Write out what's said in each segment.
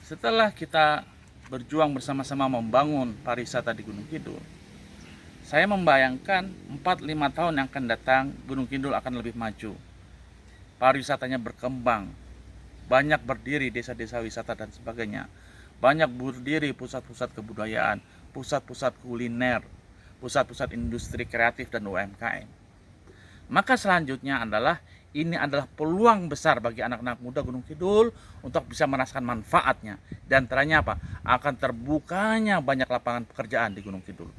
Setelah kita berjuang bersama-sama membangun pariwisata di Gunung Kidul, saya membayangkan 4-5 tahun yang akan datang, Gunung Kidul akan lebih maju. Pariwisatanya berkembang, banyak berdiri desa-desa wisata dan sebagainya. Banyak berdiri pusat-pusat kebudayaan, pusat-pusat kuliner, pusat-pusat industri kreatif dan UMKM. Maka selanjutnya ini adalah peluang besar bagi anak-anak muda Gunung Kidul untuk bisa merasakan manfaatnya. Dan antaranya apa? Akan terbukanya banyak lapangan pekerjaan di Gunung Kidul.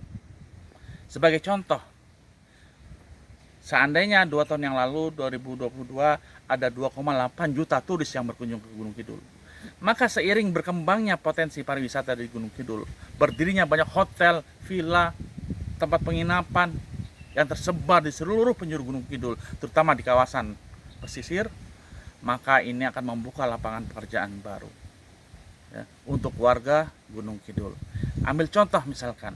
Sebagai contoh, seandainya 2 tahun yang lalu 2022 ada 2,8 juta turis yang berkunjung ke Gunung Kidul. Maka seiring berkembangnya potensi pariwisata di Gunung Kidul, berdirinya banyak hotel, villa, tempat penginapan yang tersebar di seluruh penjuru Gunung Kidul, terutama di kawasan pesisir, maka ini akan membuka lapangan pekerjaan baru ya, untuk warga Gunung Kidul. Ambil contoh misalkan,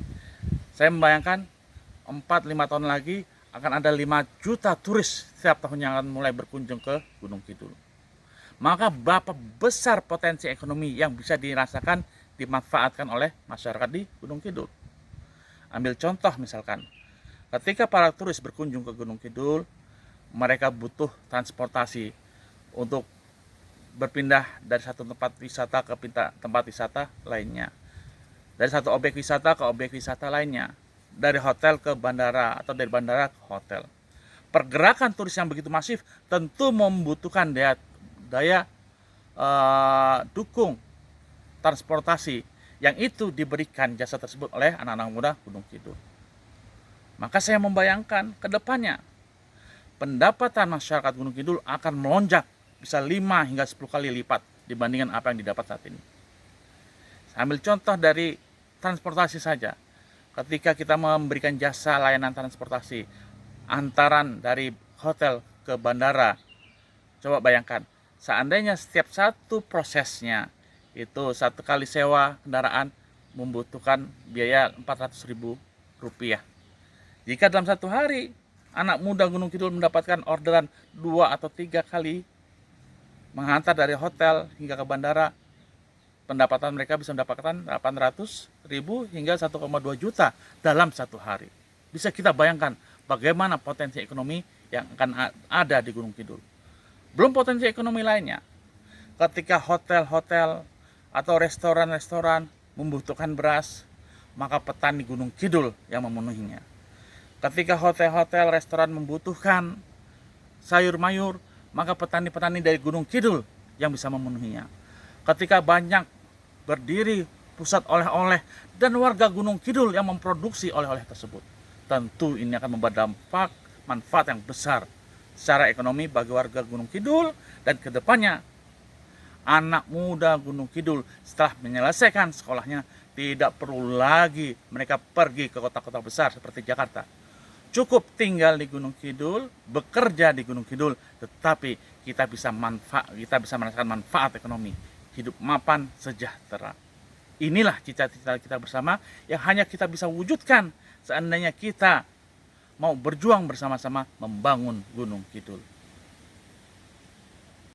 saya membayangkan 4-5 tahun lagi akan ada 5 juta turis setiap tahun yang akan mulai berkunjung ke Gunung Kidul. Maka berapa besar potensi ekonomi yang bisa dirasakan, dimanfaatkan oleh masyarakat di Gunung Kidul. Ambil contoh misalkan, ketika para turis berkunjung ke Gunung Kidul, mereka butuh transportasi untuk berpindah dari satu tempat wisata ke tempat wisata lainnya, dari satu objek wisata ke objek wisata lainnya, dari hotel ke bandara atau dari bandara ke hotel. Pergerakan turis yang begitu masif tentu membutuhkan daya dukung transportasi yang itu diberikan jasa tersebut oleh anak-anak muda Gunung Kidul. Maka saya membayangkan ke depannya pendapatan masyarakat Gunung Kidul akan melonjak bisa 5 hingga 10 kali lipat dibandingkan apa yang didapat saat ini. Saya ambil contoh dari transportasi saja. Ketika kita memberikan jasa layanan transportasi antaran dari hotel ke bandara, coba bayangkan, seandainya setiap satu prosesnya itu satu kali sewa kendaraan membutuhkan biaya Rp400.000. Jika dalam satu hari anak muda Gunung Kidul mendapatkan orderan 2 atau 3 kali menghantar dari hotel hingga ke bandara, pendapatan mereka bisa mendapatkan 800.000 hingga 1,2 juta dalam satu hari. Bisa kita bayangkan bagaimana potensi ekonomi yang akan ada di Gunung Kidul. Belum potensi ekonomi lainnya. Ketika hotel-hotel atau restoran-restoran membutuhkan beras, maka petani Gunung Kidul yang memenuhinya. Ketika hotel-hotel, restoran membutuhkan sayur mayur, maka petani-petani dari Gunung Kidul yang bisa memenuhinya. Ketika banyak berdiri pusat oleh-oleh dan warga Gunung Kidul yang memproduksi oleh-oleh tersebut, tentu ini akan membawa manfaat yang besar secara ekonomi bagi warga Gunung Kidul, dan kedepannya anak muda Gunung Kidul setelah menyelesaikan sekolahnya tidak perlu lagi mereka pergi ke kota-kota besar seperti Jakarta. Cukup tinggal di Gunung Kidul, bekerja di Gunung Kidul, tetapi kita bisa merasakan manfaat ekonomi, hidup mapan, sejahtera. Inilah cita-cita kita bersama yang hanya kita bisa wujudkan seandainya kita mau berjuang bersama-sama membangun Gunung Kidul.